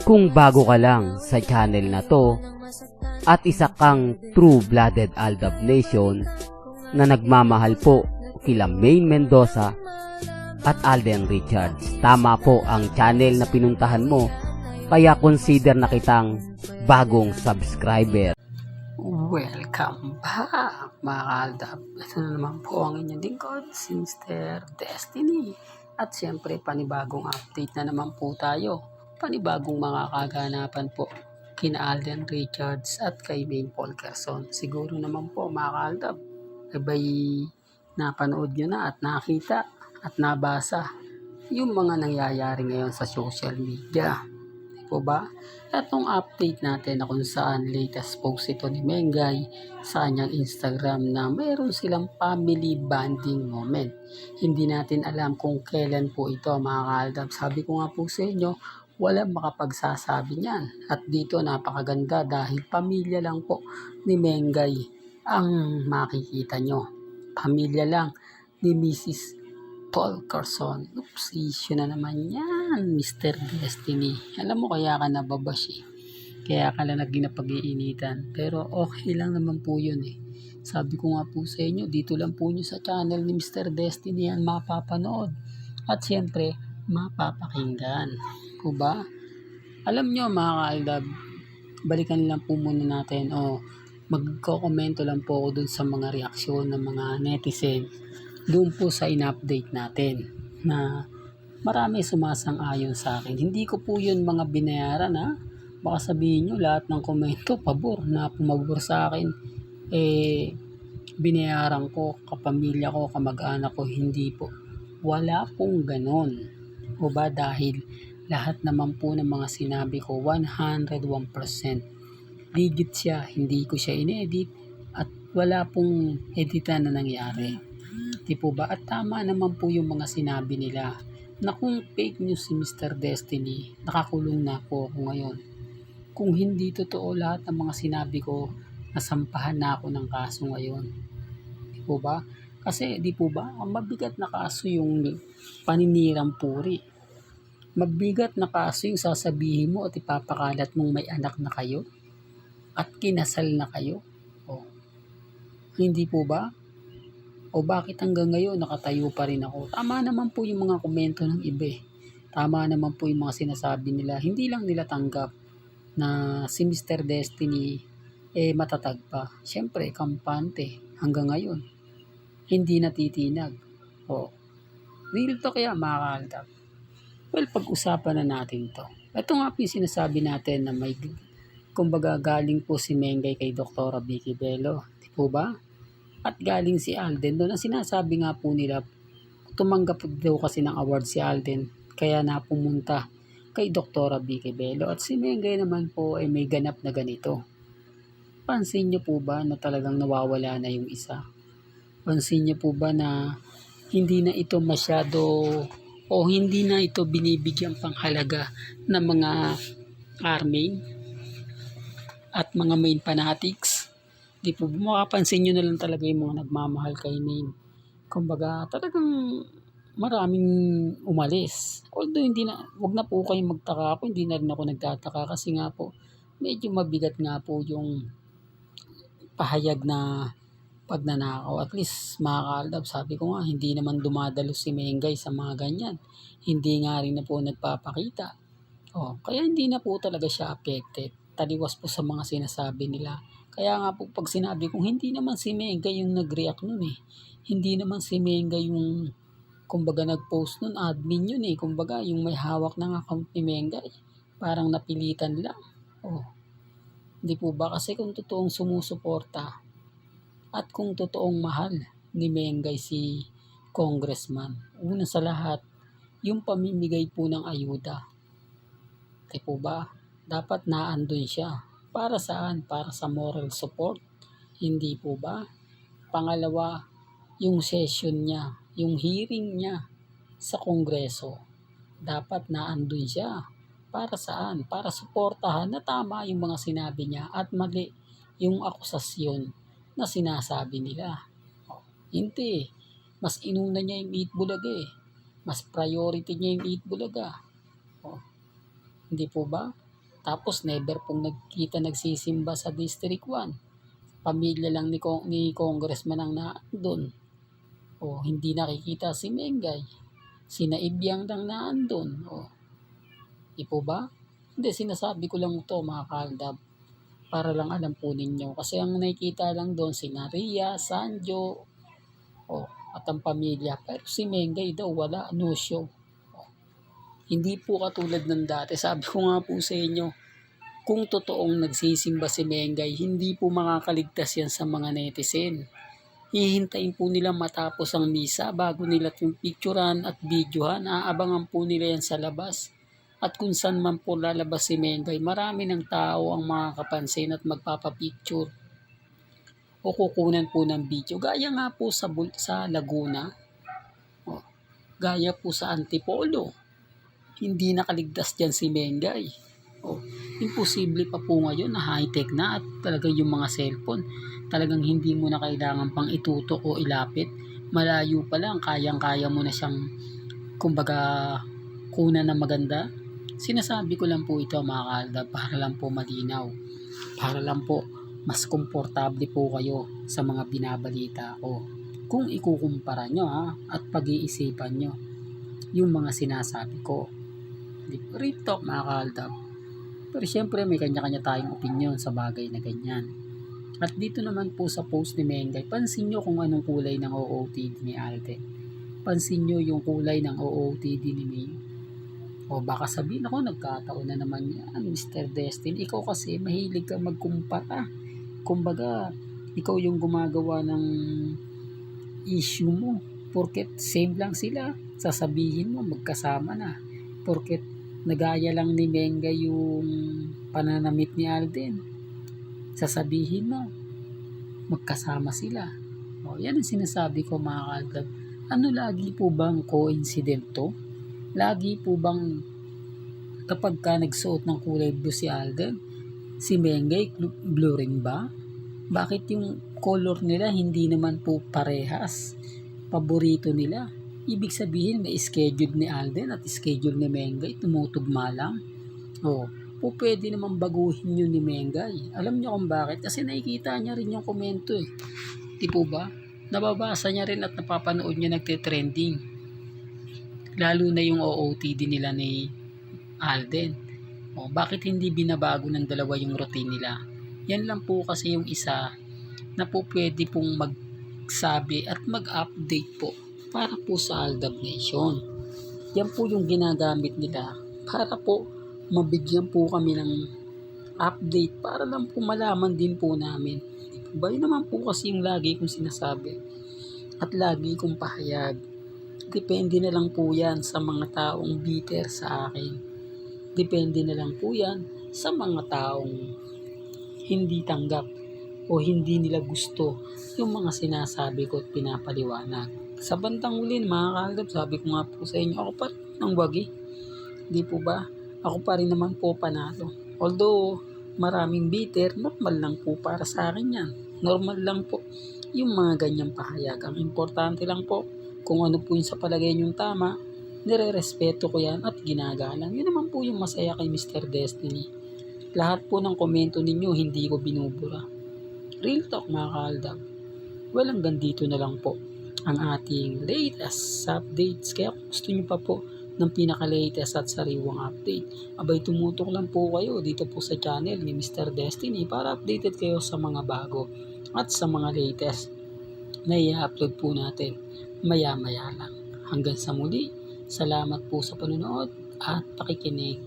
Kung bago ka lang sa channel na to at isa kang true-blooded Aldab Nation na nagmamahal po kila Maine Mendoza at Alden Richards, tama po ang channel na pinuntahan mo, kaya consider na kitang bagong subscriber. Welcome back mga Aldab. Ito na naman po ang inyong lingkod, si Mr. Destiny. At siyempre panibagong update na naman po tayo. Panibagong mga kaganapan po kina Alden Richards at kay Maine Fulkerson. Siguro naman po mga Aldab, abay napanood nyo na at nakita at nabasa yung mga nangyayari ngayon sa social media. Po ba? Itong update natin na kung saan latest post ito ni Mengay sa kanyang Instagram na mayroon silang family bonding moment. Hindi natin alam kung kailan po ito mga Aldab. Sabi ko nga po sa inyo, walang makapagsasabi niyan. At dito napakaganda dahil pamilya lang po ni Mengay ang makikita nyo. Pamilya lang ni Mrs. Fulkerson. Oops, issue na naman yan, Mr. Destiny. Alam mo kaya ka nababash eh. Kaya ka lang naging napag-iinitan. Pero okay lang naman po yun eh. Sabi ko nga po sa inyo, dito lang po nyo sa channel ni Mr. Destiny yan mapapanood. At siyempre, mapapakinggan. O ba? Alam nyo mga ka-Aldab, balikan lang po muna natin o magko-komento lang po ako dun sa mga reaksyon ng mga netizen doon po sa in-update natin na marami sumasang-ayon sa akin. Hindi ko po yun mga binayaran ha. Baka sabihin nyo lahat ng komento pabor na pumabor sa akin binayaran ko, kapamilya ko, kamag-anak ko. Hindi po. Wala pong ganon. O ba dahil lahat naman po ng mga sinabi ko 101% legit siya. Hindi ko siya in-edit at wala pong editan na nangyari. Di po ba? At tama naman po yung mga sinabi nila na kung fake news si Mr. Destiny, nakakulong na po ako ngayon. Kung hindi totoo lahat ng mga sinabi ko, nasampahan na ako ng kaso ngayon. Di po ba? Kasi di po ba, ang mabigat na kaso yung paninirang puri. Mabigat na kaso yung sasabihin mo at ipapakalat mong may anak na kayo at kinasal na kayo. O, hindi po ba? O bakit hanggang ngayon nakatayo pa rin ako? Tama naman po yung mga komento ng iba. Tama naman po yung mga sinasabi nila. Hindi lang nila tanggap na si Mr. Destiny matatag pa. Siyempre, kampante hanggang ngayon. Hindi natitinag. O, real to kaya mga ka-Aldab. Well, pag-usapan na natin to. Ito nga po yung sinasabi natin na may kumbaga galing po si Mengay kay Dr. Vicky Bello. Di po ba? At galing si Alden doon. Ang sinasabi nga po nila, tumanggap daw kasi ng award si Alden kaya na pumunta kay Dr. Vicky Bello. At si Mengay naman po ay may ganap na ganito. Pansin niyo po ba na talagang nawawala na yung isa? Pansin niyo po ba na hindi na ito masyado o hindi na ito binibigyang panghalaga ng mga army at mga main fanatics? Di po makapansin nyo na lang talaga yung mga nagmamahal kay Maine. Kumbaga talagang maraming umalis. Although hindi na, wag na po kayong magtaka ako, hindi na rin ako nagtataka kasi nga po medyo mabigat nga po yung pahayag na pagnanakaw. At least mga ka-Aldab, sabi ko nga hindi naman dumadalo si Mengay sa mga ganyan. Hindi nga rin na po nagpapakita. Kaya hindi na po talaga siya affected. Taliwas po sa mga sinasabi nila. Kaya nga po pag sinabi kong hindi naman si Mengay yung nag-react nun eh. Hindi naman si Mengay yung kumbaga nag-post nun, admin yun eh. Kumbaga yung may hawak ng account ni Mengay. Parang napilitan lang. Hindi po ba? Kasi kung totoong sumusuporta at kung totoong mahal ni Mengay si congressman, una sa lahat, yung pamimigay po ng ayuda. Di po ba? Dapat naandun siya. Para saan? Para sa moral support. Hindi po ba? Pangalawa, yung session niya, yung hearing niya sa Kongreso. Dapat naandun siya. Para saan? Para suportahan na tama yung mga sinabi niya at mali yung akusasyon na sinasabi nila. Hindi. Mas inuna niya yung Eat Bulaga eh. Mas priority niya yung Eat Bulaga. Hindi po ba? Tapos never pong nagkita nagsisimba sa District 1. Pamilya lang ni Congressman ang naandun. O hindi nakikita si Mengay. Sina Ibyang lang naandun. O, di po ba? Hindi, sinasabi ko lang ito mga kaaldab. Para lang alam po ninyo. Kasi ang nakikita lang doon si Ria, Sanjo, at ang pamilya. Pero si Mengay daw wala, no show. Hindi po katulad ng dati. Sabi ko nga po sa inyo, kung totoong nagsisimba si Mengay, hindi po makakaligtas yan sa mga netizen. Hihintayin po nila matapos ang misa bago nila yung picturean at videohan. Aabangan po nila yan sa labas. At kung saan man po lalabas si Mengay, marami ng tao ang makakapansin at magpapapicture o kukunan po ng video. Gaya nga po sa Laguna, gaya po sa Antipolo. Hindi nakaligtas dyan si Mengay. Imposible pa po ngayon na high-tech na at talagang yung mga cellphone, talagang hindi mo na kailangan pang itutok o ilapit. Malayo pa lang, kayang-kaya mo na siyang, kumbaga, kunan na maganda. Sinasabi ko lang po ito mga kaaldab para lang po malinaw. Para lang po mas komportable po kayo sa mga binabalita ko. Kung ikukumpara nyo at pag-iisipan nyo yung mga sinasabi ko. Real talk mga kaaldab. Pero syempre may kanya-kanya tayong opinion sa bagay na ganyan. At dito naman po sa post ni Mengay, pansin nyo kung anong kulay ng OOTD ni Alden. Pansin nyo yung kulay ng OOTD ni May. O baka sabihin ako, nagkataon na naman yan, Mr. Destin. Ikaw kasi mahilig ka magkumpara. Kumbaga, ikaw yung gumagawa ng issue mo. Porket same lang sila, sasabihin mo magkasama na. Porket nagaya lang ni Menga yung pananamit ni Alden, sasabihin mo magkasama sila. Yan ang sinasabi ko mga kaaldab. Ano lagi po bang coincident to? Lagi po bang kapag ka nagsuot ng kulay blue si Alden, si Mengay blue rin ba? Bakit yung color nila hindi naman po parehas? Paborito nila. Ibig sabihin may schedule ni Alden at schedule ni Mengay, tumutugma lang. Po pwede naman baguhin yun ni Mengay. Alam niyo kung bakit? Kasi nakikita niya rin yung komento eh. Di po ba? Nababasa niya rin at napapanood niya nagte-trending. Lalo na yung OOTD nila ni Alden. Bakit hindi binabago ng dalawa yung routine nila? Yan lang po kasi yung isa na po pwede pong magsabi at mag-update po para po sa Aldab Nation. Yan po yung ginagamit nila para po mabigyan po kami ng update para lang po malaman din po namin. Ba yun naman po kasi yung lagi kong sinasabi at lagi kong pahayag. Depende na lang po yan sa mga taong bitter sa akin. Depende na lang po yan sa mga taong hindi tanggap o hindi nila gusto yung mga sinasabi ko at pinapaliwanag. Sa bandang huli mga kaaldab, sabi ko nga po sa inyo, ako pa rin ang wagi. Di po ba? Ako pa rin naman po panalo. Although maraming bitter, normal lang po para sa akin yan. Normal lang po yung mga ganyang pahayag. Ang importante lang po, kung ano po yung sa palagay niyong tama, nire-respeto ko yan at ginagalang. Yun naman po yung masaya kay Mr. Destiny. Lahat po ng komento ninyo, hindi ko binubura. Real talk mga kaaldab. Well, hanggang dito na lang po ang ating latest updates. Kaya kung gusto nyo pa po ng pinaka-latest at sariwang update, abay tumutok lang po kayo dito po sa channel ni Mr. Destiny para updated kayo sa mga bago at sa mga latest na i-upload po natin maya-maya lang. Hanggang sa muli, salamat po sa panonood at pakikinig.